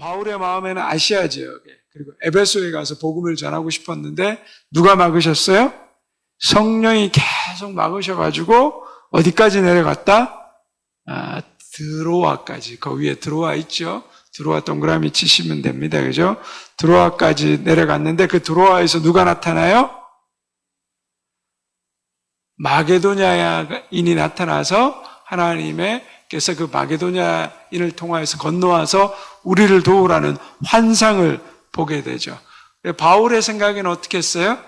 바울의 마음에는 아시아 지역에 그리고 에베소에 가서 복음을 전하고 싶었는데 누가 막으셨어요? 성령이 계속 막으셔가지고 어디까지 내려갔다? 드로아까지. 그 위에 드로아 있죠? 드로아 동그라미 치시면 됩니다. 그죠? 드로아까지 내려갔는데 그 드로아에서 누가 나타나요? 마게도냐인이 나타나서 하나님께서 그 마게도냐인을 통하여서 건너와서 우리를 도우라는 환상을 보게 되죠. 바울의 생각에는 어떻게 했어요?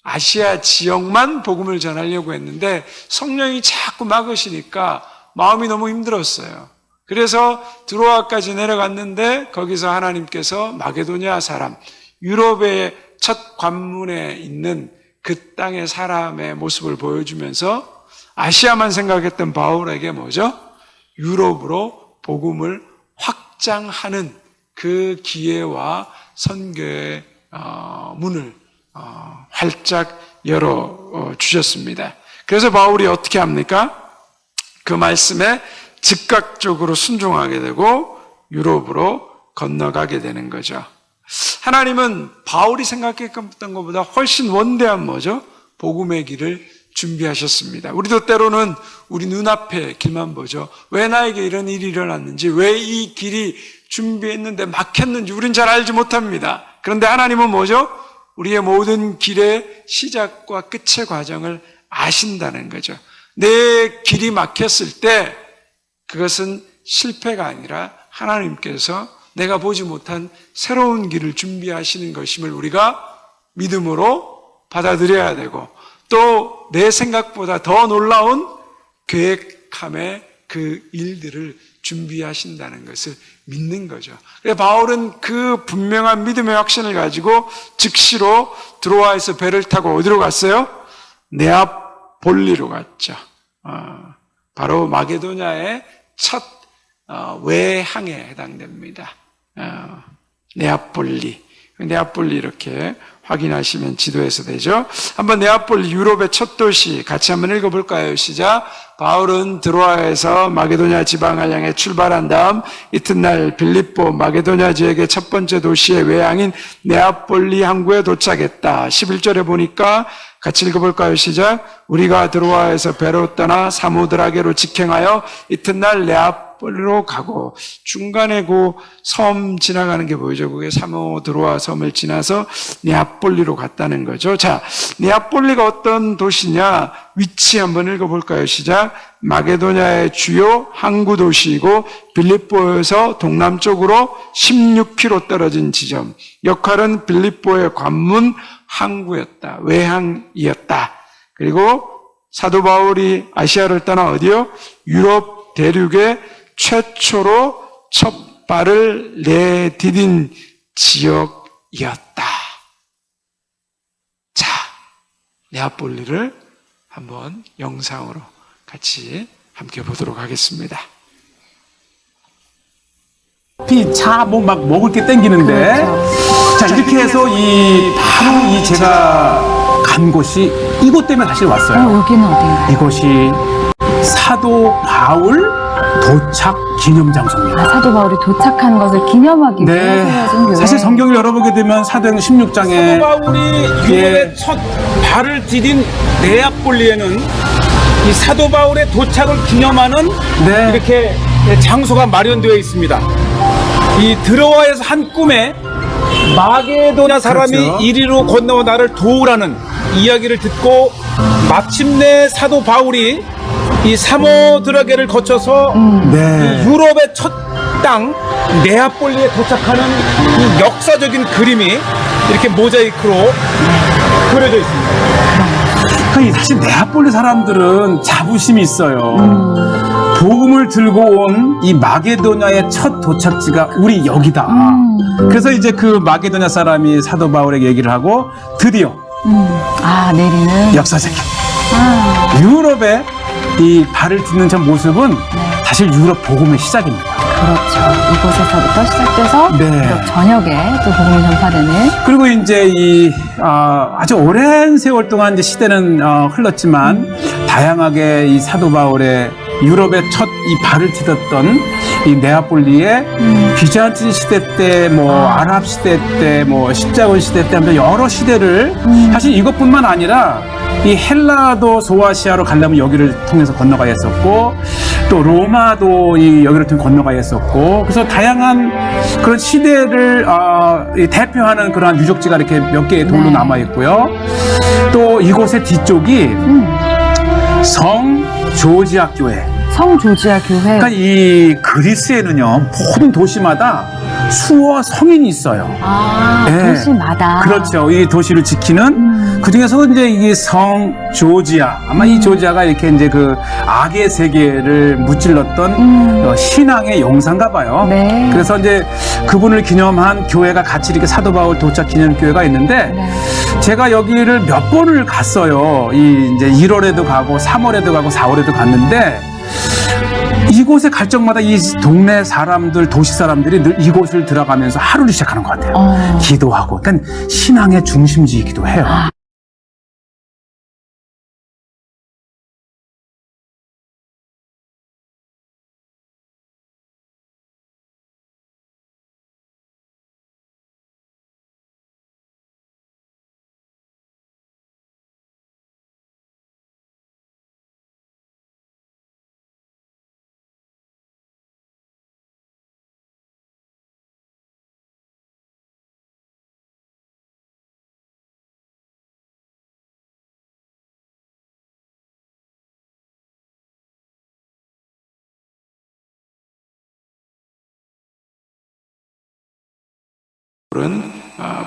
아시아 지역만 복음을 전하려고 했는데 성령이 자꾸 막으시니까 마음이 너무 힘들었어요. 그래서 드로아까지 내려갔는데 거기서 하나님께서 마게도냐 사람, 유럽의 첫 관문에 있는 그 땅의 사람의 모습을 보여주면서 아시아만 생각했던 바울에게 뭐죠? 유럽으로 복음을 확장하는 그 기회와 선교의 문을 활짝 열어 주셨습니다. 그래서 바울이 어떻게 합니까? 그 말씀에 즉각적으로 순종하게 되고 유럽으로 건너가게 되는 거죠. 하나님은 바울이 생각했던 것보다 훨씬 원대한 뭐죠? 복음의 길을 준비하셨습니다. 우리도 때로는 우리 눈앞에 길만 보죠. 왜 나에게 이런 일이 일어났는지, 왜 이 길이 준비했는데 막혔는지 우린 잘 알지 못합니다. 그런데 하나님은 뭐죠? 우리의 모든 길의 시작과 끝의 과정을 아신다는 거죠. 내 길이 막혔을 때 그것은 실패가 아니라 하나님께서 내가 보지 못한 새로운 길을 준비하시는 것임을 우리가 믿음으로 받아들여야 되고 또 내 생각보다 더 놀라운 계획함의 그 일들을 준비하신다는 것을 믿는 거죠. 그래서 바울은 그 분명한 믿음의 확신을 가지고 즉시로 드로아에서 배를 타고 어디로 갔어요? 네아폴리로 갔죠. 바로 마게도냐의 첫 외항에 해당됩니다. 네아폴리 이렇게 확인하시면 지도에서 되죠. 한번 네아폴리 유럽의 첫 도시 같이 한번 읽어볼까요? 시작. 바울은 드로아에서 마게도냐 지방을 향해 출발한 다음 이튿날 빌립보 마게도냐 지역의 첫 번째 도시의 외항인 네아폴리 항구에 도착했다. 11절에 보니까 같이 읽어볼까요? 시작. 우리가 드로아에서 배로 떠나 사모드라게로 직행하여 이튿날 네아폴리로 가고 중간에 그 섬 지나가는 게 보이죠? 그게 사모드로아 섬을 지나서 네아폴리로 갔다는 거죠. 자, 네아폴리가 어떤 도시냐? 위치 한번 읽어볼까요? 시작. 마게도냐의 주요 항구 도시이고 빌립보에서 동남쪽으로 16km 떨어진 지점. 역할은 빌립보의 관문 항구였다. 외항이었다. 그리고 사도 바울이 아시아를 떠나 어디요? 유럽 대륙에 최초로 첫 발을 내디딘 지역이었다. 자, 네아폴리를 한번 영상으로 같이 함께 보도록 하겠습니다. 차 뭐 막 먹을 게 땡기는데 그렇죠. 자 이렇게 해서 바로 제가 간 곳이 이곳 때문에 사실 왔어요. 여기는 어딘가요? 이곳이 사도 바울 도착 기념 장소입니다. 사도 바울이 도착한 것을 기념하기 위해 네, 세워진 교회. 사실 성경을 열어보게 되면 사도행 16장에 사도 바울이 유럽의 첫 발을 디딘 네아폴리에는 이 사도 바울의 도착을 기념하는 네. 이렇게 장소가 마련되어 있습니다. 이 드로아에서 한 꿈에 마게도냐 사람이 그렇죠. 이리로 건너와 나를 도우라는 이야기를 듣고 마침내 사도 바울이 이 사모드라게를 거쳐서 네. 이 유럽의 첫 땅 네아폴리에 도착하는 이 역사적인 그림이 이렇게 모자이크로 그려져 있습니다. 사실 네아폴리 사람들은 자부심이 있어요. 복음을 들고 온 이 마게도냐의 첫 도착지가 우리 여기다. 그래서 이제 그 마게도냐 사람이 사도 바울에게 얘기를 하고 드디어 내리는 역사적인 유럽에 이 발을 딛는 저 모습은 사실 유럽 복음의 시작입니다. 그렇죠. 이곳에서부터 시작돼서 네. 유럽 전역에 또 복음이 전파되는. 그리고 이제 아주 오랜 세월 동안 이제 시대는 흘렀지만 다양하게 이 사도 바울의 유럽의 첫 이 발을 디뎠던 이 네아폴리의 비잔틴 시대 때, 뭐 아랍 시대 때, 뭐 십자군 시대 때 하면서 여러 시대를 사실 이것뿐만 아니라 이 헬라도 소아시아로 가려면 여기를 통해서 건너가야 했었고 또 로마도 이 여기를 통해 건너가야 했었고 그래서 다양한 그런 시대를 이 대표하는 그러한 유적지가 이렇게 몇 개의 돌로 남아 있고요. 또 이곳의 뒤쪽이 성 조지아 교회. 성 조지아 교회. 그러니까 이 그리스에는요 모든 도시마다 수호 성인이 있어요. 네. 도시마다. 그렇죠. 이 도시를 지키는 그 중에서 이제 이 성 조지아 아마 이 조지아가 이렇게 이제 그 악의 세계를 무찔렀던 신앙의 용사인가 봐요. 네. 그래서 이제 그분을 기념한 교회가 같이 이렇게 사도 바울 도착 기념 교회가 있는데 네. 제가 여기를 몇 번을 갔어요. 이 이제 1월에도 가고 3월에도 가고 4월에도 갔는데. 이곳에 갈 적마다 이 동네 사람들, 도시 사람들이 늘 이곳을 들어가면서 하루를 시작하는 것 같아요. 기도하고. 그러니까 신앙의 중심지이기도 해요.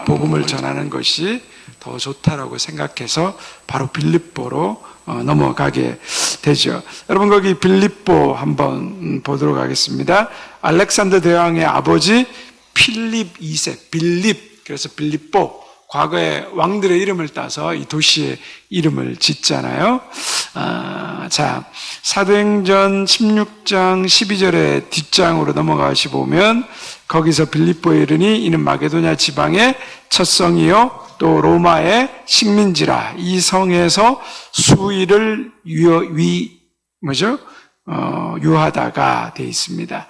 복음을 전하는 것이 더 좋다라고 생각해서 바로 빌립보로 넘어가게 되죠. 여러분 거기 빌립보 한번 보도록 하겠습니다. 알렉산더 대왕의 아버지 필립 2세 빌립, 그래서 빌립보, 과거에 왕들의 이름을 따서 이 도시의 이름을 짓잖아요. 자, 사도행전 16장 12절의 뒷장으로 넘어가시 보면 거기서 빌립보에 이르니 이는 마게도냐 지방의 첫 성이요 또 로마의 식민지라. 이 성에서 수일을 유하다가 되어 있습니다.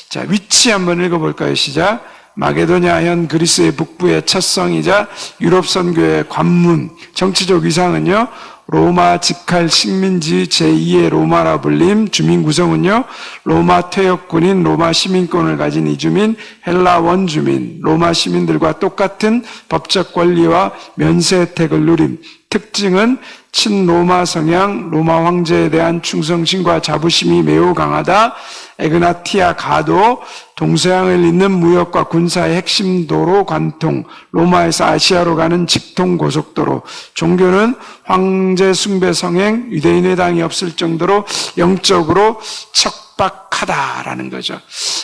자, 위치 한번 읽어볼까요? 시작. 마게도냐현 그리스의 북부의 첫 성이자 유럽 선교의 관문. 정치적 위상은요 로마 직할 식민지 제2의 로마라 불림. 주민 구성은요 로마 퇴역군인 로마 시민권을 가진 이주민, 헬라 원주민, 로마 시민들과 똑같은 법적 권리와 면세 혜택을 누림. 특징은 친로마 성향, 로마 황제에 대한 충성심과 자부심이 매우 강하다. 에그나티아 가도, 동서양을 잇는 무역과 군사의 핵심 도로 관통, 로마에서 아시아로 가는 직통 고속도로, 종교는 황제 숭배 성행, 유대인 회당이 없을 정도로 영적으로 척박하다라는 거죠.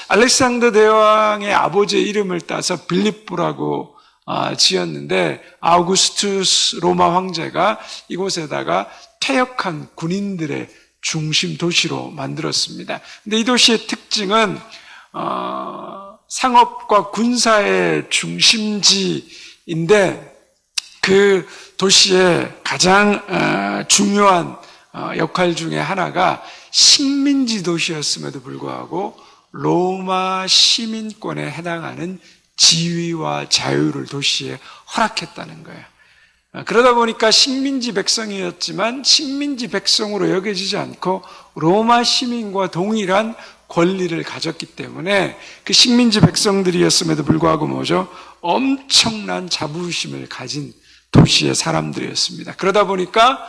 알렉산더 대왕의 아버지의 이름을 따서 빌립보라고 지었는데 아우구스투스 로마 황제가 이곳에다가 퇴역한 군인들의 중심 도시로 만들었습니다. 근데 이 도시의 특징은 상업과 군사의 중심지인데 그 도시의 가장 중요한 역할 중에 하나가 식민지 도시였음에도 불구하고 로마 시민권에 해당하는 지위와 자유를 도시에 허락했다는 거예요. 그러다 보니까 식민지 백성이었지만 식민지 백성으로 여겨지지 않고 로마 시민과 동일한 권리를 가졌기 때문에 그 식민지 백성들이었음에도 불구하고 뭐죠? 엄청난 자부심을 가진 도시의 사람들이었습니다. 그러다 보니까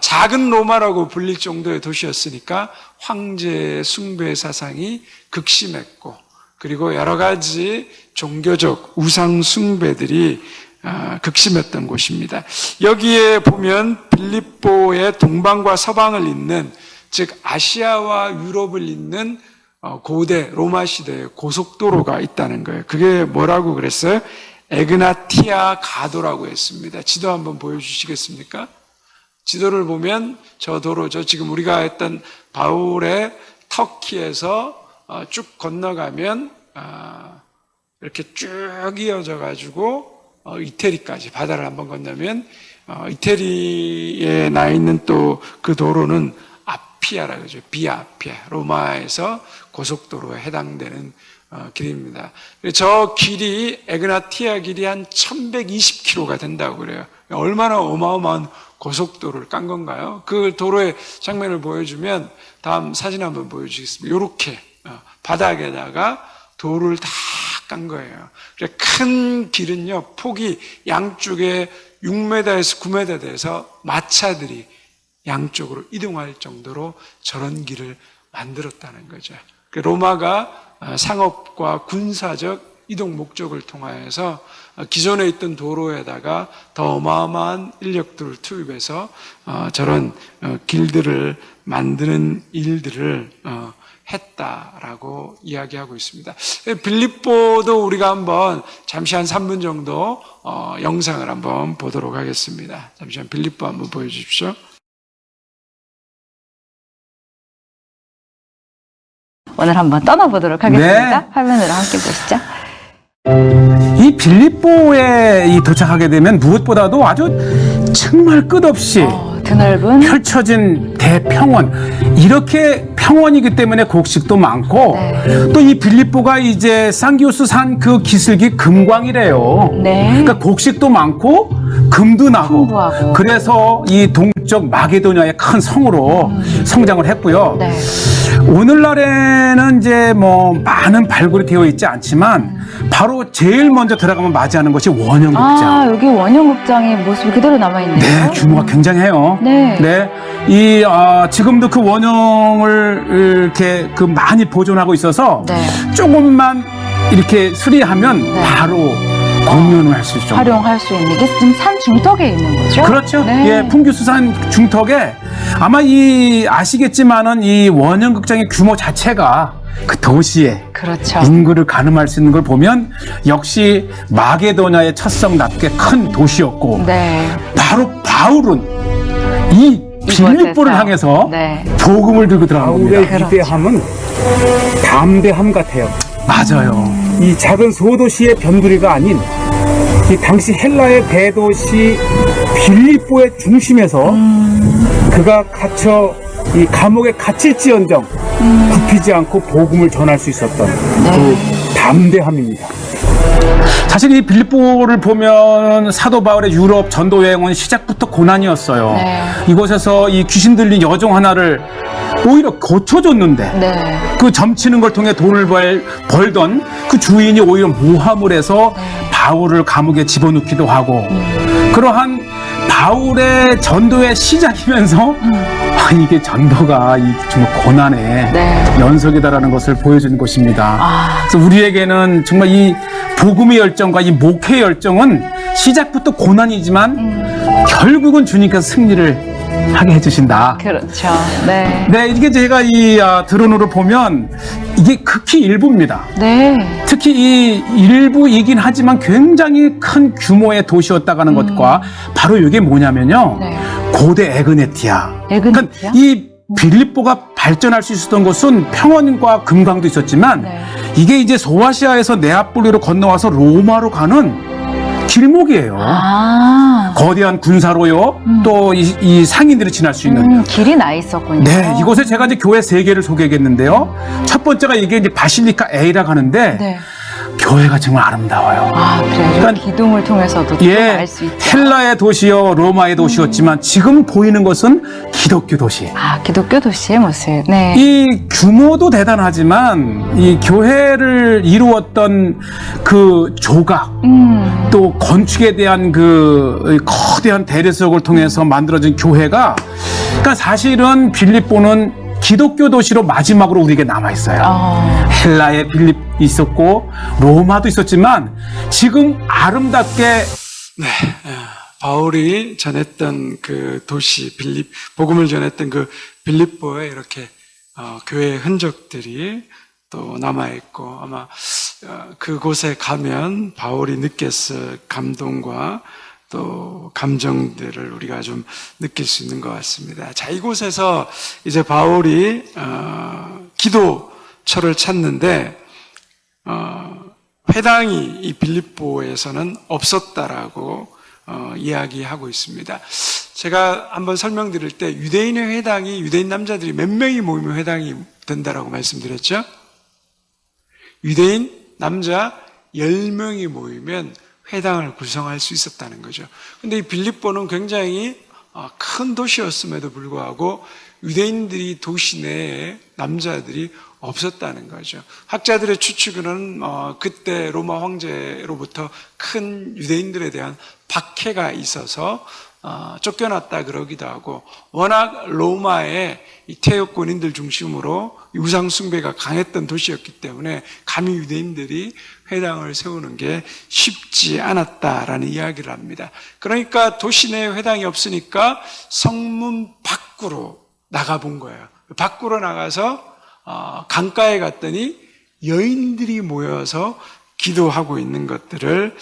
작은 로마라고 불릴 정도의 도시였으니까 황제의 숭배 사상이 극심했고 그리고 여러 가지 종교적 우상 숭배들이 극심했던 곳입니다. 여기에 보면 빌립보의 동방과 서방을 잇는, 즉 아시아와 유럽을 잇는 고대 로마 시대의 고속도로가 있다는 거예요. 그게 뭐라고 그랬어요? 에그나티아 가도라고 했습니다. 지도 한번 보여주시겠습니까? 지도를 보면 저 도로죠. 지금 우리가 했던 바울의 터키에서 쭉 건너가면 이렇게 쭉 이어져 가지고 이태리까지 바다를 한번 건너면 이태리에 나 있는 또 그 도로는 피아라 그러죠. 비아, 로마에서 고속도로에 해당되는 길입니다. 저 길이 에그나티아 길이 한 1120km가 된다고 그래요. 얼마나 어마어마한 고속도로를 깐 건가요? 그 도로의 장면을 보여주면 다음 사진 한번 보여주겠습니다. 이렇게 바닥에다가 도로를 다 깐 거예요. 큰 길은요, 폭이 양쪽에 6m에서 9m 돼서 마차들이 양쪽으로 이동할 정도로 저런 길을 만들었다는 거죠. 로마가 상업과 군사적 이동 목적을 통하여서 기존에 있던 도로에다가 더 어마어마한 인력들을 투입해서 저런 길들을 만드는 일들을 했다라고 이야기하고 있습니다. 빌립보도 우리가 한번 잠시 한 3분 정도 영상을 한번 보도록 하겠습니다. 잠시만 빌립보 한번 보여주십시오. 오늘 한번 떠나보도록 하겠습니다. 네. 화면으로 함께 보시죠. 이 빌립보에 도착하게 되면 무엇보다도 아주 정말 끝없이 드넓은 펼쳐진 대평원, 이렇게 평원이기 때문에 곡식도 많고 네. 또 이 빌립보가 이제 상기우스 산 그 기슭이 금광이래요. 네. 그러니까 곡식도 많고 금도 나고 풍부하고. 그래서 이 동쪽 마게도냐의 큰 성으로 성장을 했고요. 네. 오늘날에는 이제 뭐 많은 발굴이 되어 있지 않지만 바로 제일 먼저 들어가면 맞이하는 것이 원형극장. 여기 원형극장의 모습이 그대로 남아있네요. 네, 규모가 굉장해요. 네. 지금도 그 원형을 이렇게 많이 보존하고 있어서 네. 조금만 이렇게 수리하면 네. 바로 공연을 할 수 있죠. 활용할 수 있는 게 지금 산 중턱에 있는 거죠? 그렇죠. 네. 예, 풍규수산 중턱에 아마 아시겠지만은 이 원형극장의 규모 자체가 그 도시에 그렇죠. 인구를 가늠할 수 있는 걸 보면 역시 마게도냐의 첫성답게 큰 도시였고 네. 바로 바울은 이 빌립보를 이곳에서. 향해서 네. 복음을 들고 들어간 겁니다. 바울의 위대함은 담대함 같아요. 맞아요. 이 작은 소도시의 변두리가 아닌 이 당시 헬라의 대도시 빌립보의 중심에서 그가 갇혀 이 감옥에 갇힐지언정 굽히지 않고 복음을 전할 수 있었던 그 담대함입니다. 사실 이 빌립보를 보면 사도 바울의 유럽 전도 여행은 시작부터 고난이었어요. 네. 이곳에서 이 귀신 들린 여종 하나를 오히려 고쳐줬는데 네. 그 점치는 걸 통해 돈을 벌던 그 주인이 오히려 모함을 해서 바울을 감옥에 집어넣기도 하고 그러한 바울의 전도의 시작이면서 이게 전도가 정말 고난의 네. 연속이다라는 것을 보여주는 것입니다. 그래서 우리에게는 정말 이 복음의 열정과 이 목회의 열정은 시작부터 고난이지만 결국은 주님께서 승리를 하게 해주신다. 그렇죠. 네. 네, 이게 제가 드론으로 보면 이게 극히 일부입니다. 네. 특히 이 일부이긴 하지만 굉장히 큰 규모의 도시였다가는 것과 바로 이게 뭐냐면요. 네. 고대 에그네티아. 에그네티아? 그러니까 이 빌립보가 발전할 수 있었던 것은 평원과 금강도 있었지만 네. 이게 이제 소아시아에서 네아폴리로 건너와서 로마로 가는 길목이에요. 거대한 군사로요. 또 이 상인들이 지날 수 있는. 길이 나 있었군요. 네, 이곳에 제가 이제 교회 3개를 소개하겠는데요. 첫 번째가 이게 이제 바실리카 A라고 하는데 네. 교회가 정말 아름다워요. 그래요. 그러니까 기둥을 통해서도 좀 알 수 있죠. 헬라의 도시요, 로마의 도시였지만 지금 보이는 것은 기독교 도시. 기독교 도시의 모습. 네. 이 규모도 대단하지만 이 교회를 이루었던 그 조각, 또 건축에 대한 그 거대한 대리석을 통해서 만들어진 교회가, 그러니까 사실은 빌립보는 기독교 도시로 마지막으로 우리에게 남아 있어요. 헬라의 빌립 있었고 로마도 있었지만 지금 아름답게 바울이 전했던 그 도시 복음을 전했던 그 빌립보에 이렇게 교회의 흔적들이 또 남아 있고 아마 그곳에 가면 바울이 느꼈을 감동과 또 감정들을 우리가 좀 느낄 수 있는 것 같습니다. 자, 이곳에서 이제 바울이 기도처를 찾는데 회당이 이 빌립보에서는 없었다라고 이야기하고 있습니다. 제가 한번 설명드릴 때 유대인의 회당이 유대인 남자들이 몇 명이 모이면 회당이 된다라고 말씀드렸죠? 유대인 남자 10명이 모이면 회당을 구성할 수 있었다는 거죠. 근데 이 빌립보는 굉장히 큰 도시였음에도 불구하고 유대인들이 도시 내에 남자들이 없었다는 거죠. 학자들의 추측으로는 그때 로마 황제로부터 큰 유대인들에 대한 박해가 있어서 쫓겨났다 그러기도 하고, 워낙 로마의 이 태역군인들 중심으로 우상 숭배가 강했던 도시였기 때문에 감히 유대인들이 회당을 세우는 게 쉽지 않았다라는 이야기를 합니다. 그러니까 도시 내에 회당이 없으니까 성문 밖으로 나가본 거예요. 밖으로 나가서 강가에 갔더니 여인들이 모여서 기도하고 있는 것들을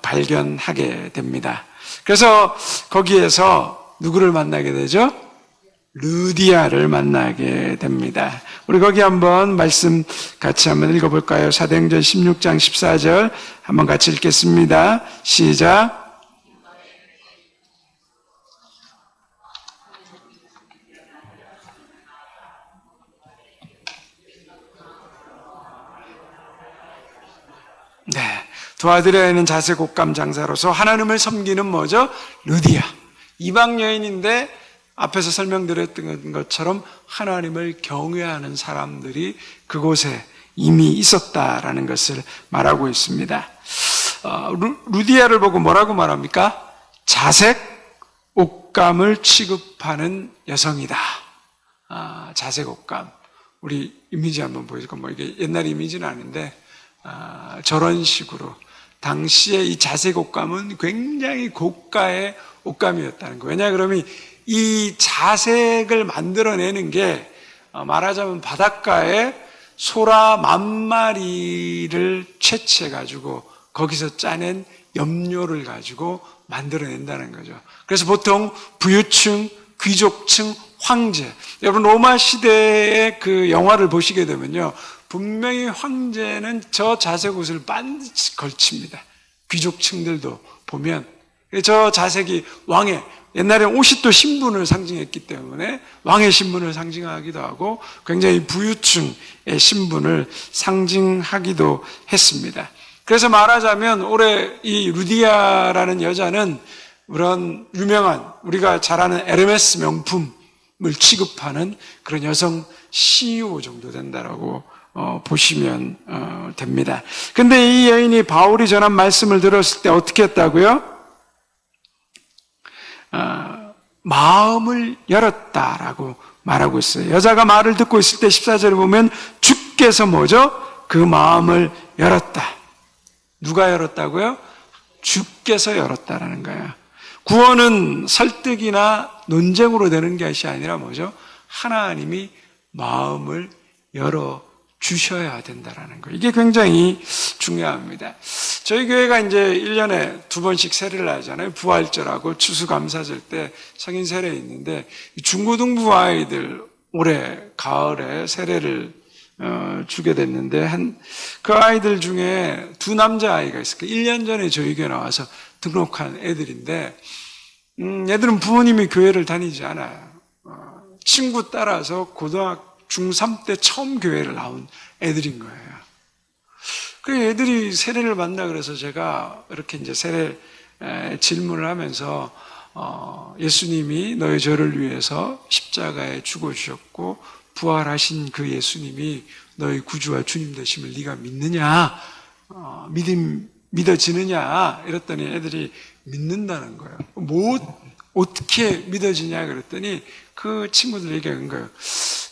발견하게 됩니다. 그래서 거기에서 누구를 만나게 되죠? 루디아를 만나게 됩니다. 우리 거기 한번 말씀 같이 한번 읽어볼까요? 사도행전 16장 14절 한번 같이 읽겠습니다. 시작. 네, 도아드려야 하는 자색옷감 장사로서 하나님을 섬기는 뭐죠? 루디아. 이방 여인인데 앞에서 설명드렸던 것처럼 하나님을 경외하는 사람들이 그곳에 이미 있었다라는 것을 말하고 있습니다. 루디아를 보고 뭐라고 말합니까? 자색 옷감을 취급하는 여성이다. 자색 옷감. 우리 이미지 한번 보여줄까? 뭐 이게 옛날 이미지는 아닌데 저런 식으로 당시에 이 자색 옷감은 굉장히 고가의 옷감이었다는 거예요. 왜냐 그러면 이 자색을 만들어내는 게 말하자면 바닷가에 소라 10,000마리를 채취해 가지고 거기서 짜낸 염료를 가지고 만들어낸다는 거죠. 그래서 보통 부유층, 귀족층, 황제, 여러분 로마 시대의 그 영화를 보시게 되면요, 분명히 황제는 저 자색 옷을 반드시 걸칩니다. 귀족층들도 보면 저 자색이 왕의, 옛날에 옷이 또 신분을 상징했기 때문에 왕의 신분을 상징하기도 하고 굉장히 부유층의 신분을 상징하기도 했습니다. 그래서 말하자면 올해 이 루디아라는 여자는 그런 유명한 우리가 잘 아는 에르메스 명품을 취급하는 그런 여성 CEO 정도 된다라고 보시면 됩니다. 근데 이 여인이 바울이 전한 말씀을 들었을 때 어떻게 했다고요? 마음을 열었다라고 말하고 있어요. 여자가 말을 듣고 있을 때 14절에 보면 주께서 뭐죠? 그 마음을 열었다. 누가 열었다고요? 주께서 열었다라는 거예요. 구원은 설득이나 논쟁으로 되는 것이 아니라 뭐죠? 하나님이 마음을 열어 주셔야 된다라는 거예요. 이게 굉장히 중요합니다. 저희 교회가 이제 1년에 2번씩 세례를 하잖아요. 부활절하고 추수감사절 때 성인 세례 있는데 중고등부 아이들 올해 가을에 세례를 주게 됐는데 그 아이들 중에 2 남자아이가 있어요. 1년 전에 저희 교회 나와서 등록한 애들인데 애들은 부모님이 교회를 다니지 않아요. 친구 따라서 중3 때 처음 교회를 나온 애들인 거예요. 그 애들이 세례를 받나 그래서 제가 이렇게 이제 세례 질문을 하면서 예수님이 너의 죄를 위해서 십자가에 죽어주셨고 부활하신 그 예수님이 너의 구주와 주님 되심을 네가 믿느냐? 믿어지느냐? 이랬더니 애들이 믿는다는 거예요. 어떻게 믿어지냐? 그랬더니 그 친구들 얘기한 거예요.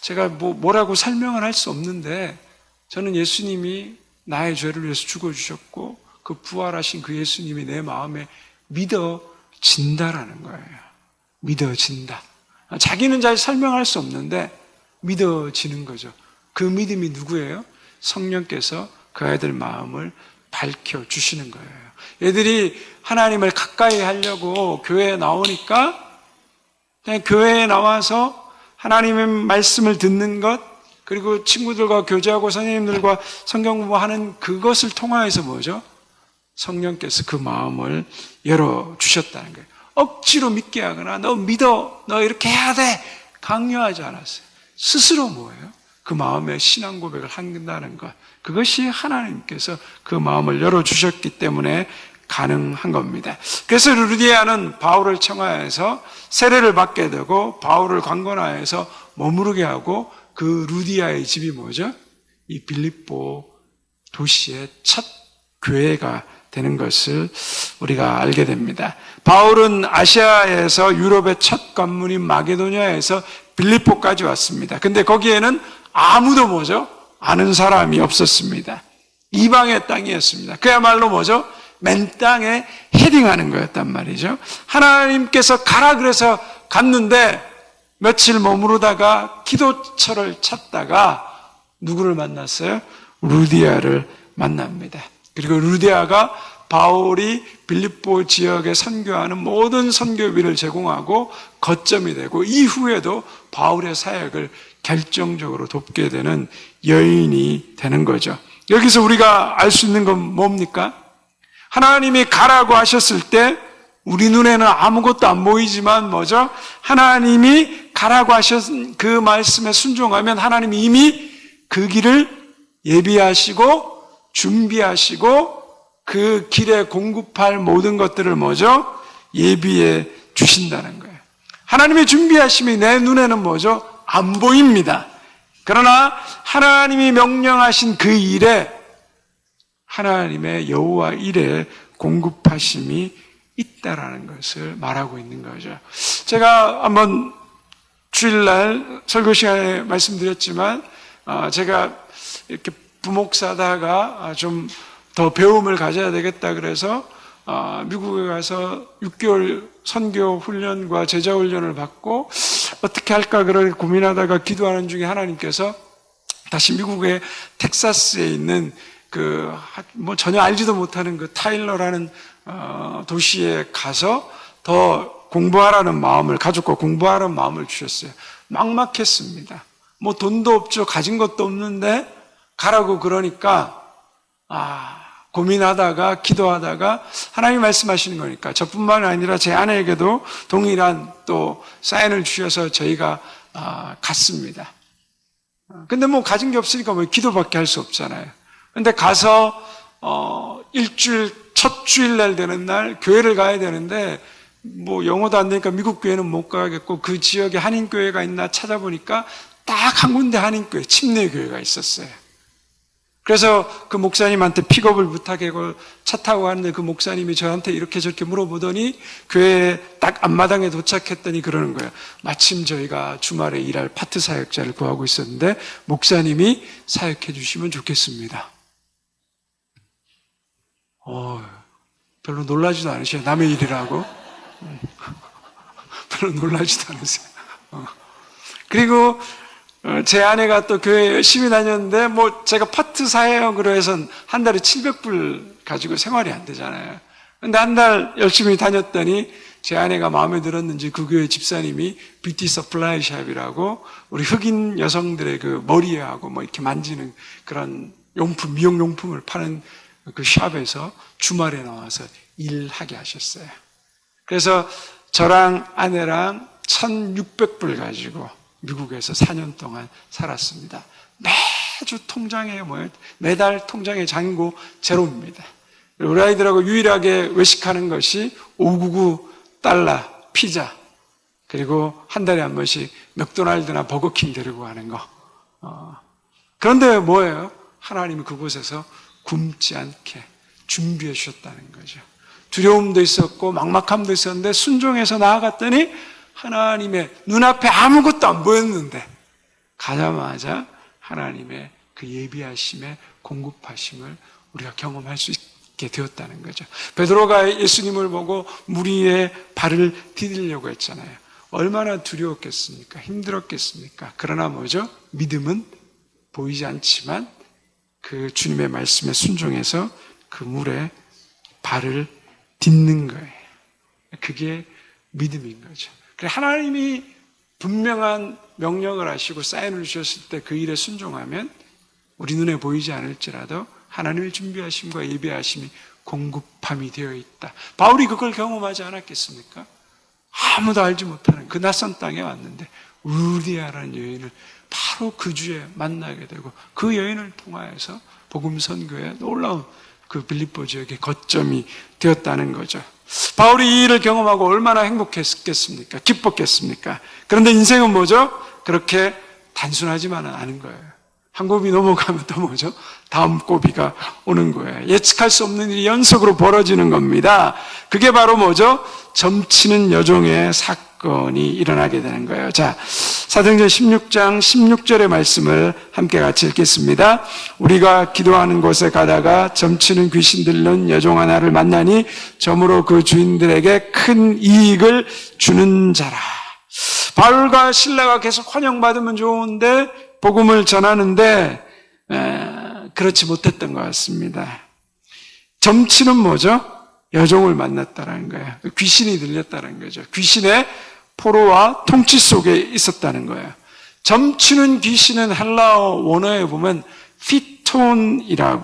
제가 뭐라고 설명을 할 수 없는데 저는 예수님이 나의 죄를 위해서 죽어주셨고 그 부활하신 그 예수님이 내 마음에 믿어진다라는 거예요. 믿어진다. 자기는 잘 설명할 수 없는데 믿어지는 거죠. 그 믿음이 누구예요? 성령께서 그 아이들 마음을 밝혀주시는 거예요. 얘들이 하나님을 가까이 하려고 교회에 나오니까 그냥 교회에 나와서 하나님의 말씀을 듣는 것, 그리고 친구들과 교제하고 선생님들과 성경 공부하는 그것을 통하여서 뭐죠? 성령께서 그 마음을 열어주셨다는 거예요. 억지로 믿게 하거나 너 믿어, 너 이렇게 해야 돼 강요하지 않았어요. 스스로 뭐예요? 그 마음의 신앙 고백을 한다는 것, 그것이 하나님께서 그 마음을 열어주셨기 때문에 가능한 겁니다. 그래서 루디아는 바울을 청하여서 세례를 받게 되고 바울을 관건하여서 머무르게 하고 그 루디아의 집이 뭐죠? 이 빌립보 도시의 첫 교회가 되는 것을 우리가 알게 됩니다. 바울은 아시아에서 유럽의 첫 관문인 마게도냐에서 빌립보까지 왔습니다. 근데 거기에는 아무도 뭐죠? 아는 사람이 없었습니다. 이방의 땅이었습니다. 그야말로 뭐죠? 맨 땅에 헤딩하는 거였단 말이죠. 하나님께서 가라 그래서 갔는데 며칠 머무르다가 기도처를 찾다가 누구를 만났어요? 루디아를 만납니다. 그리고 루디아가 바울이 빌립보 지역에 선교하는 모든 선교비를 제공하고 거점이 되고 이후에도 바울의 사역을 결정적으로 돕게 되는 여인이 되는 거죠. 여기서 우리가 알 수 있는 건 뭡니까? 하나님이 가라고 하셨을 때 우리 눈에는 아무것도 안 보이지만 뭐죠? 하나님이 가라고 하신 그 말씀에 순종하면 하나님이 이미 그 길을 예비하시고 준비하시고 그 길에 공급할 모든 것들을 뭐죠? 예비해 주신다는 거예요. 하나님의 준비하심이 내 눈에는 뭐죠? 안 보입니다. 그러나 하나님이 명령하신 그 일에 하나님의 여호와 일에 공급하심이 있다라는 것을 말하고 있는 거죠. 제가 한번 주일날 설교 시간에 말씀드렸지만 제가 이렇게 부목사다가 좀 더 배움을 가져야 되겠다 그래서 미국에 가서 6개월 선교 훈련과 제자 훈련을 받고 어떻게 할까 그렇게 고민하다가 기도하는 중에 하나님께서 다시 미국의 텍사스에 있는 뭐 전혀 알지도 못하는 그 타일러라는 도시에 가서 더 공부하라는 마음을, 가족과 공부하라는 마음을 주셨어요. 막막했습니다. 뭐 돈도 없죠. 가진 것도 없는데 가라고 그러니까 고민하다가 기도하다가 하나님이 말씀하시는 거니까 저뿐만 아니라 제 아내에게도 동일한 또 사인을 주셔서 저희가 갔습니다. 근데 뭐 가진 게 없으니까 뭐 기도밖에 할 수 없잖아요. 근데 가서 첫 주일날 되는 날 교회를 가야 되는데 뭐 영어도 안 되니까 미국 교회는 못 가겠고 그 지역에 한인교회가 있나 찾아보니까 딱 한 군데 한인교회, 침례교회가 있었어요. 그래서 그 목사님한테 픽업을 부탁하고 차 타고 가는데 그 목사님이 저한테 이렇게 저렇게 물어보더니 교회 딱 앞마당에 도착했더니 그러는 거예요. 마침 저희가 주말에 일할 파트 사역자를 구하고 있었는데 목사님이 사역해 주시면 좋겠습니다. 별로 놀라지도 않으셔요. 남의 일이라고. 별로 놀라지도 않으세요. 그리고 제 아내가 또 교회 열심히 다녔는데 뭐 제가 파트 사역으로 해선 한 달에 700불 가지고 생활이 안 되잖아요. 근데 한 달 열심히 다녔더니 제 아내가 마음에 들었는지 그 교회 집사님이 뷰티 서플라이 샵이라고 우리 흑인 여성들의 그 머리하고 뭐 이렇게 만지는 그런 용품, 미용용품을 파는 그 샵에서 주말에 나와서 일하게 하셨어요. 그래서 저랑 아내랑 1,600불 가지고 미국에서 4년 동안 살았습니다. 매주 통장에 매달 통장에 잔고 제로입니다. 우리 아이들하고 유일하게 외식하는 것이 599달러 피자, 그리고 한 달에 한 번씩 맥도날드나 버거킹 데리고 가는 거. 그런데 뭐예요? 하나님이 그곳에서 굶지 않게 준비해 주셨다는 거죠. 두려움도 있었고 막막함도 있었는데 순종해서 나아갔더니 하나님의 눈앞에 아무것도 안 보였는데 가자마자 하나님의 그 예비하심의 공급하심을 우리가 경험할 수 있게 되었다는 거죠. 베드로가 예수님을 보고 물 위에 발을 디디려고 했잖아요. 얼마나 두려웠겠습니까? 힘들었겠습니까? 그러나 뭐죠? 믿음은 보이지 않지만 그 주님의 말씀에 순종해서 그 물에 발을 딛는 거예요. 그게 믿음인 거죠. 하나님이 분명한 명령을 하시고 사인을 주셨을 때 그 일에 순종하면 우리 눈에 보이지 않을지라도 하나님의 준비하심과 예배하심이 공급함이 되어 있다. 바울이 그걸 경험하지 않았겠습니까? 아무도 알지 못하는 그 낯선 땅에 왔는데 우르디아라는 여인을 바로 그 주에 만나게 되고 그 여인을 통하여서 복음 선교에 놀라운 그 빌립보 지역의 거점이 되었다는 거죠. 바울이 이 일을 경험하고 얼마나 행복했겠습니까? 기뻤겠습니까? 그런데 인생은 뭐죠? 그렇게 단순하지만은 않은 거예요. 한 고비 넘어가면 또 뭐죠? 다음 고비가 오는 거예요. 예측할 수 없는 일이 연속으로 벌어지는 겁니다. 그게 바로 뭐죠? 점치는 여종의 사건이 일어나게 되는 거예요. 자, 사도행전 16장 16절의 말씀을 함께 같이 읽겠습니다. 우리가 기도하는 곳에 가다가 점치는 귀신 들린 여종 하나를 만나니 점으로 그 주인들에게 큰 이익을 주는 자라. 바울과 실라가 계속 환영받으면 좋은데 복음을 전하는데 그렇지 못했던 것 같습니다. 점치는 뭐죠? 여종을 만났다는 거예요. 귀신이 들렸다는 거죠. 귀신의 포로와 통치 속에 있었다는 거예요. 점치는 귀신은 헬라어 원어에 보면 피톤이라고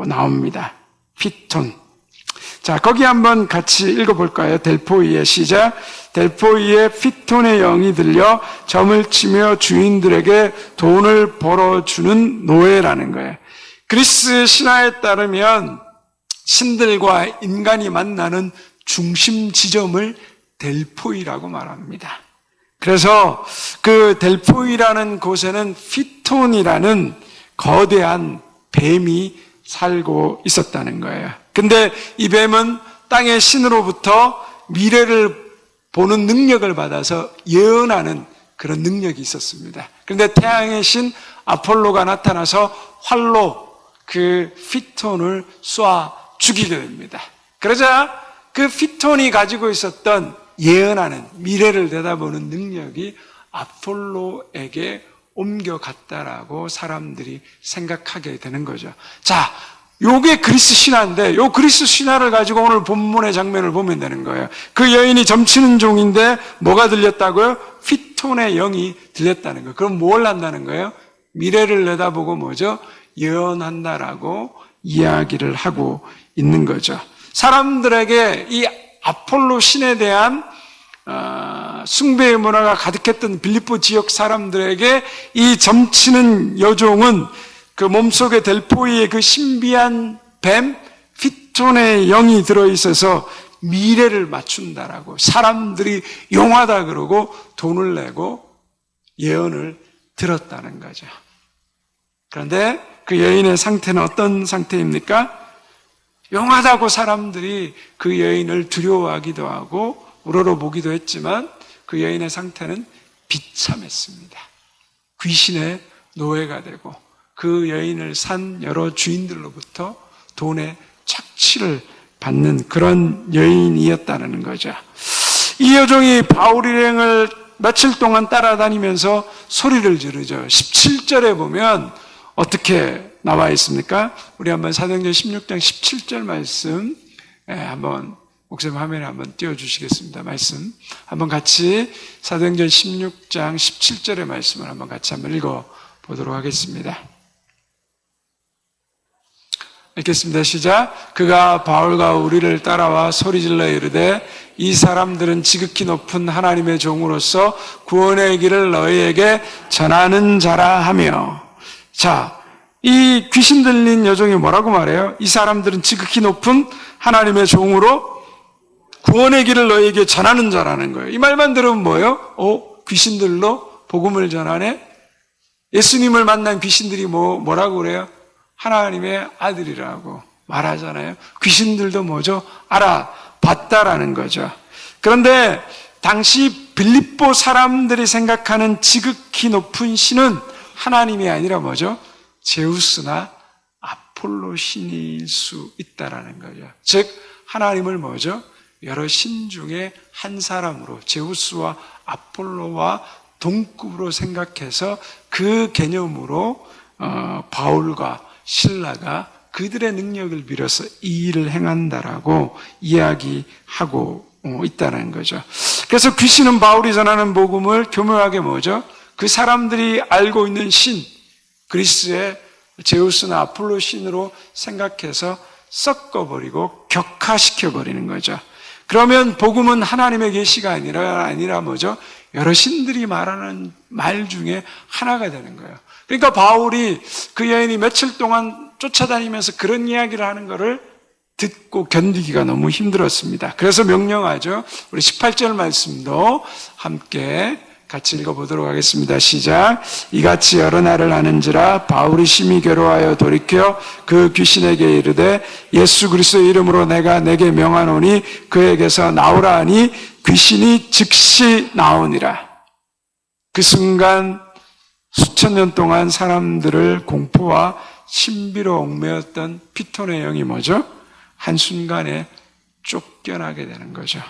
나옵니다. 피톤. 자, 거기 한번 같이 읽어볼까요? 델포이의 시작. 델포이의 피톤의 영이 들려 점을 치며 주인들에게 돈을 벌어주는 노예라는 거예요. 그리스 신화에 따르면 신들과 인간이 만나는 중심 지점을 델포이라고 말합니다. 그래서 그 델포이라는 곳에는 피톤이라는 거대한 뱀이 살고 있었다는 거예요. 근데 이 뱀은 땅의 신으로부터 미래를 보는 능력을 받아서 예언하는 그런 능력이 있었습니다. 그런데 태양의 신 아폴로가 나타나서 활로 그 피톤을 쏴 죽이게 됩니다. 그러자 그 피톤이 가지고 있었던 예언하는 미래를 내다보는 능력이 아폴로에게 옮겨갔다라고 사람들이 생각하게 되는 거죠. 자, 요게 그리스 신화인데 요 그리스 신화를 가지고 오늘 본문의 장면을 보면 되는 거예요. 그 여인이 점치는 종인데 뭐가 들렸다고요? 피톤의 영이 들렸다는 거예요. 그럼 뭘 한다는 거예요? 미래를 내다보고 뭐죠? 예언한다라고 이야기를 하고 있는 거죠. 사람들에게 이 아폴로 신에 대한 숭배의 문화가 가득했던 빌립보 지역 사람들에게 이 점치는 여종은 그 몸속에 델포이의 그 신비한 뱀 피톤의 영이 들어있어서 미래를 맞춘다라고 사람들이 용하다 그러고 돈을 내고 예언을 들었다는 거죠. 그런데 그 여인의 상태는 어떤 상태입니까? 용하다고 사람들이 그 여인을 두려워하기도 하고 우러러보기도 했지만 그 여인의 상태는 비참했습니다. 귀신의 노예가 되고 그 여인을 산 여러 주인들로부터 돈의 착취를 받는 그런 여인이었다는 거죠. 이 여종이 바울 일행을 며칠 동안 따라다니면서 소리를 지르죠. 17절에 보면 어떻게 나와 있습니까? 우리 한번 사도행전 16장 17절 말씀 한번 목사님 화면에 한번 띄워주시겠습니다. 말씀 한번 같이 사도행전 16장 17절의 말씀을 한번 같이 한번 읽어보도록 하겠습니다. 읽겠습니다. 시작. 그가 바울과 우리를 따라와 소리질러 이르되 이 사람들은 지극히 높은 하나님의 종으로서 구원의 길을 너희에게 전하는 자라 하며. 자, 이 귀신 들린 여종이 뭐라고 말해요? 이 사람들은 지극히 높은 하나님의 종으로 구원의 길을 너희에게 전하는 자라는 거예요. 이 말만 들으면 뭐예요? 귀신들로 복음을 전하네? 예수님을 만난 귀신들이 뭐라고 그래요? 하나님의 아들이라고 말하잖아요. 귀신들도 뭐죠? 알아봤다라는 거죠. 그런데 당시 빌립보 사람들이 생각하는 지극히 높은 신은 하나님이 아니라 뭐죠? 제우스나 아폴로 신일 수 있다라는 거죠. 즉 하나님을 뭐죠? 여러 신 중에 한 사람으로 제우스와 아폴로와 동급으로 생각해서 그 개념으로 바울과 신라가 그들의 능력을 빌어서 이 일을 행한다라고 이야기하고 있다는 거죠. 그래서 귀신은 바울이 전하는 복음을 교묘하게 뭐죠? 그 사람들이 알고 있는 신, 그리스의 제우스나 아폴로 신으로 생각해서 섞어버리고 격화시켜버리는 거죠. 그러면 복음은 하나님의 계시가 아니라 뭐죠? 여러 신들이 말하는 말 중에 하나가 되는 거예요. 그러니까 바울이 그 여인이 며칠 동안 쫓아다니면서 그런 이야기를 하는 거를 듣고 견디기가 너무 힘들었습니다. 그래서 명령하죠. 우리 18절 말씀도 함께 같이 읽어보도록 하겠습니다. 시작. 이같이 여러 날을 하는지라 바울이 심히 괴로워하여 돌이켜 그 귀신에게 이르되 예수 그리스도의 이름으로 내가 내게 명하노니 그에게서 나오라 하니 귀신이 즉시 나오니라. 그 순간 수천 년 동안 사람들을 공포와 신비로 얽매였던 피톤의 영이 뭐죠? 한순간에 쫓겨나게 되는 거죠.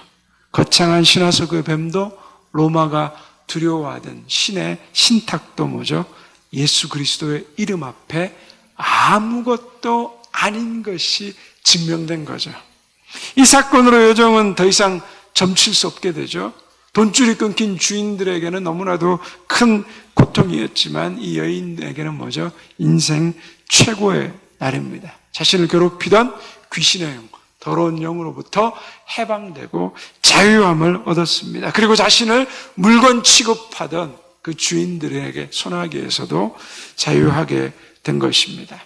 거창한 신화속의 뱀도 로마가 두려워하던 신의 신탁도 뭐죠? 예수 그리스도의 이름 앞에 아무것도 아닌 것이 증명된 거죠. 이 사건으로 요정은 더 이상 점칠 수 없게 되죠. 돈줄이 끊긴 주인들에게는 너무나도 큰 고통이었지만 이 여인에게는 뭐죠? 인생 최고의 날입니다. 자신을 괴롭히던 귀신의 영, 더러운 영으로부터 해방되고 자유함을 얻었습니다. 그리고 자신을 물건 취급하던 그 주인들에게 소나기에서도 자유하게 된 것입니다.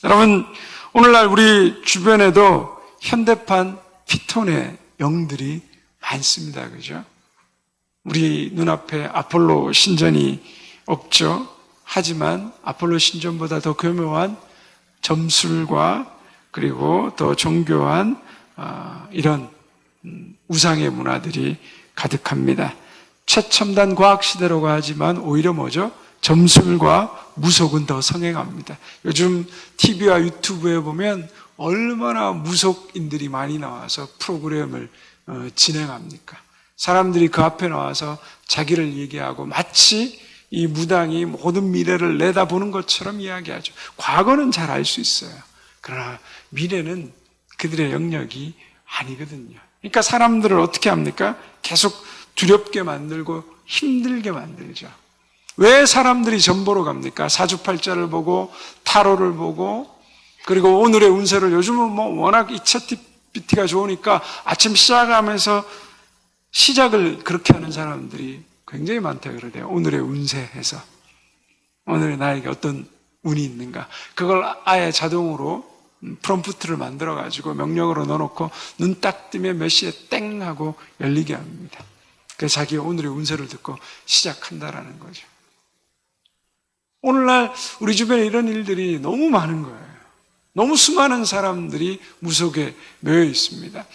여러분, 오늘날 우리 주변에도 현대판 피톤의 영들이 많습니다. 그죠? 우리 눈앞에 아폴로 신전이 없죠. 하지만 아폴로 신전보다 더 교묘한 점술과 그리고 더 정교한 이런 우상의 문화들이 가득합니다. 최첨단 과학시대라고 하지만 오히려 뭐죠? 점술과 무속은 더 성행합니다. 요즘 TV와 유튜브에 보면 얼마나 무속인들이 많이 나와서 프로그램을 진행합니까? 사람들이 그 앞에 나와서 자기를 얘기하고 마치 이 무당이 모든 미래를 내다보는 것처럼 이야기하죠. 과거는 잘 알 수 있어요. 그러나 미래는 그들의 영역이 아니거든요. 그러니까 사람들을 어떻게 합니까? 계속 두렵게 만들고 힘들게 만들죠. 왜 사람들이 점 보러 갑니까? 사주팔자를 보고 타로를 보고 그리고 오늘의 운세를 요즘은 뭐 워낙 이챗GPT가 좋으니까 아침 시작하면서 시작을 그렇게 하는 사람들이 굉장히 많다고 그러대요. 오늘의 운세에서 오늘 나에게 어떤 운이 있는가 그걸 아예 자동으로 프롬프트를 만들어 가지고 명령으로 넣어놓고 눈 딱 뜨면 몇 시에 땡 하고 열리게 합니다. 그래서 자기 오늘의 운세를 듣고 시작한다라는 거죠. 오늘날 우리 주변에 이런 일들이 너무 많은 거예요. 너무 수많은 사람들이 무속에 매여 있습니다.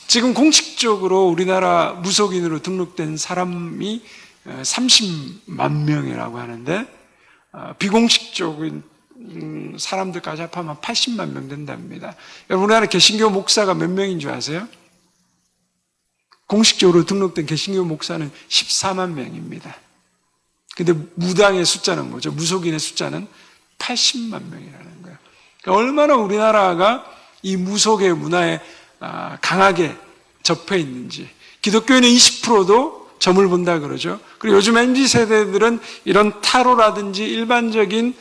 지금 공식적으로 우리나라 무속인으로 등록된 사람이 30만 명이라고 하는데 비공식적인 사람들까지 합하면 80만 명 된답니다. 여러분, 우리나라 개신교 목사가 몇 명인 줄 아세요? 공식적으로 등록된 개신교 목사는 14만 명입니다. 근데 무당의 숫자는 뭐죠? 무속인의 숫자는 80만 명이라는 거예요. 그러니까 얼마나 우리나라가 이 무속의 문화에 강하게 접해 있는지. 기독교인은 20%도 점을 본다 그러죠. 그리고 요즘 MZ세대들은 이런 타로라든지 일반적인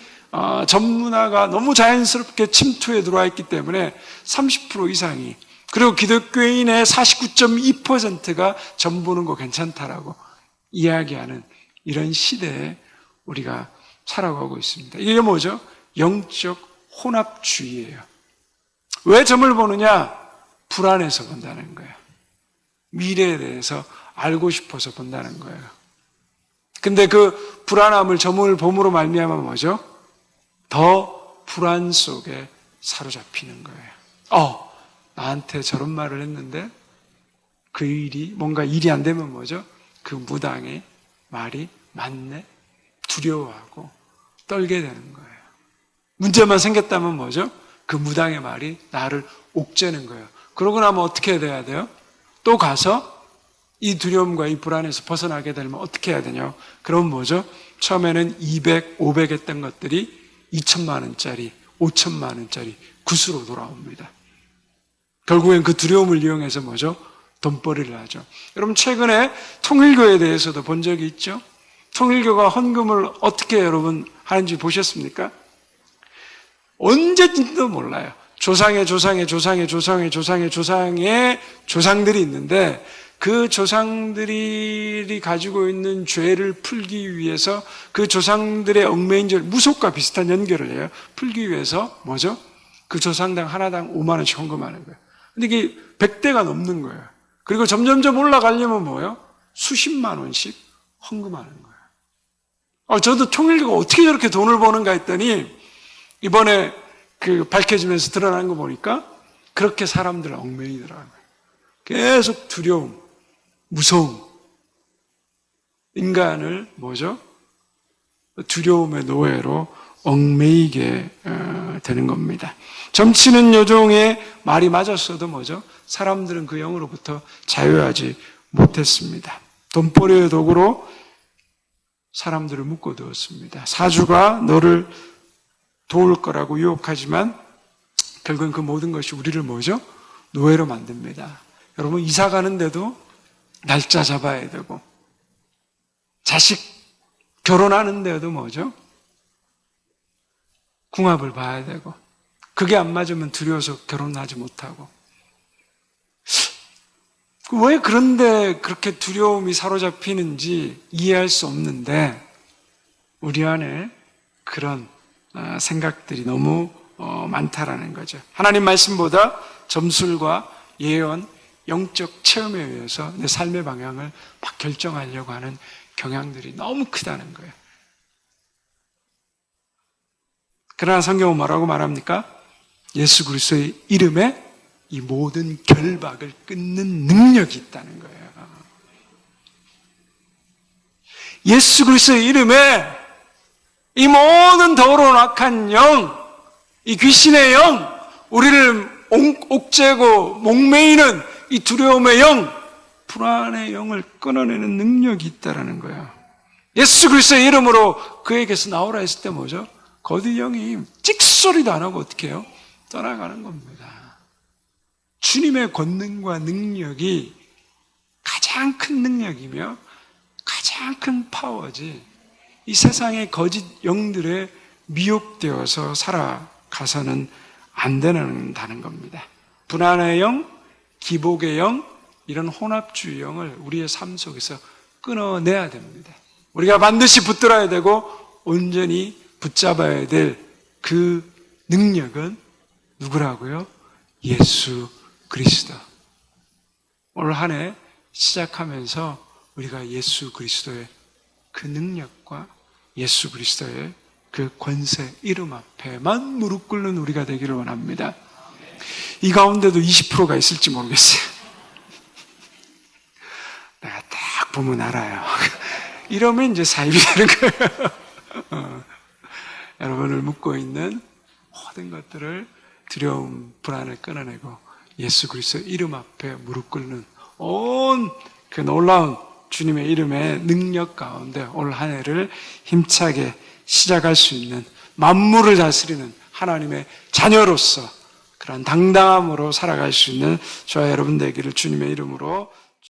점문화가 너무 자연스럽게 침투해 들어와 있기 때문에 30% 이상이, 그리고 기독교인의 49.2%가 점 보는 거 괜찮다라고 이야기하는 이런 시대에 우리가 살아가고 있습니다. 이게 뭐죠? 영적 혼합주의예요. 왜 점을 보느냐? 불안해서 본다는 거예요. 미래에 대해서 알고 싶어서 본다는 거예요. 근데 그 불안함을 점을 봄으로 말미암아 뭐죠? 더 불안 속에 사로잡히는 거예요. 나한테 저런 말을 했는데 그 일이 뭔가 일이 안 되면 뭐죠? 그 무당의 말이 맞네? 두려워하고 떨게 되는 거예요. 문제만 생겼다면 뭐죠? 그 무당의 말이 나를 옥죄는 거예요. 그러고 나면 어떻게 돼야 돼요? 또 가서 이 두려움과 이 불안에서 벗어나게 되면 어떻게 해야 되냐? 그럼 뭐죠? 처음에는 200, 500 했던 것들이 2천만 원짜리, 5천만 원짜리 굿으로 돌아옵니다. 결국엔 그 두려움을 이용해서 뭐죠? 돈벌이를 하죠. 여러분, 최근에 통일교에 대해서도 본 적이 있죠? 통일교가 헌금을 어떻게 여러분 하는지 보셨습니까? 언제인지도 몰라요. 조상의 조상들이 있는데 그 조상들이 가지고 있는 죄를 풀기 위해서 그 조상들의 얽매인 죄를 무속과 비슷한 연결을 해요. 풀기 위해서 뭐죠? 그 조상당 하나당 5만 원씩 헌금하는 거예요. 근데 이게 100대가 넘는 거예요. 그리고 점점점 올라가려면 뭐예요? 수십만 원씩 헌금하는 거예요. 저도 통일교가 어떻게 저렇게 돈을 버는가 했더니 이번에 그 밝혀지면서 드러난 거 보니까 그렇게 사람들 얽매이더라고요. 계속 두려움, 무서움, 인간을 뭐죠? 두려움의 노예로 얽매이게 되는 겁니다. 점치는 요종의 말이 맞았어도 뭐죠? 사람들은 그 영으로부터 자유하지 못했습니다. 돈벌이의 도구로 사람들을 묶어두었습니다. 사주가 너를 도울 거라고 유혹하지만 결국은 그 모든 것이 우리를 뭐죠? 노예로 만듭니다. 여러분 이사 가는데도 날짜 잡아야 되고 자식 결혼하는데도 뭐죠? 궁합을 봐야 되고 그게 안 맞으면 두려워서 결혼하지 못하고 왜 그런데 그렇게 두려움이 사로잡히는지 이해할 수 없는데 우리 안에 그런 생각들이 너무 많다라는 거죠. 하나님 말씀보다 점술과 예언, 영적 체험에 의해서 내 삶의 방향을 막 결정하려고 하는 경향들이 너무 크다는 거예요. 그러나 성경은 뭐라고 말합니까? 예수 그리스도의 이름에 이 모든 결박을 끊는 능력이 있다는 거예요. 예수 그리스도의 이름에 이 모든 더러운 악한 영, 이 귀신의 영, 우리를 옥죄고 목매이는 이 두려움의 영, 불안의 영을 끊어내는 능력이 있다는 거예요. 예수 그리스도의 이름으로 그에게서 나오라 했을 때 뭐죠? 거짓 영이 찍소리도 안 하고 어떻게 해요? 떠나가는 겁니다. 주님의 권능과 능력이 가장 큰 능력이며 가장 큰 파워지 이 세상의 거짓 영들에 미혹되어서 살아가서는 안 된다는 겁니다. 불안의 영, 기복의 영, 이런 혼합주의 영을 우리의 삶 속에서 끊어내야 됩니다. 우리가 반드시 붙들어야 되고 온전히 붙잡아야 될 그 능력은 누구라고요? 예수 그리스도. 올 한 해 시작하면서 우리가 예수 그리스도의 그 능력과 예수 그리스도의 그 권세 이름 앞에만 무릎 꿇는 우리가 되기를 원합니다. 이 가운데도 20%가 있을지 모르겠어요. 내가 딱 보면 알아요. 이러면 이제 사입이 되는 거예요. 여러분을 묶고 있는 모든 것들을 두려움, 불안을 끊어내고 예수 그리스도 이름 앞에 무릎 꿇는 온 그 놀라운 주님의 이름의 능력 가운데 올 한 해를 힘차게 시작할 수 있는 만물을 다스리는 하나님의 자녀로서 그런 당당함으로 살아갈 수 있는 저와 여러분 되기를 주님의 이름으로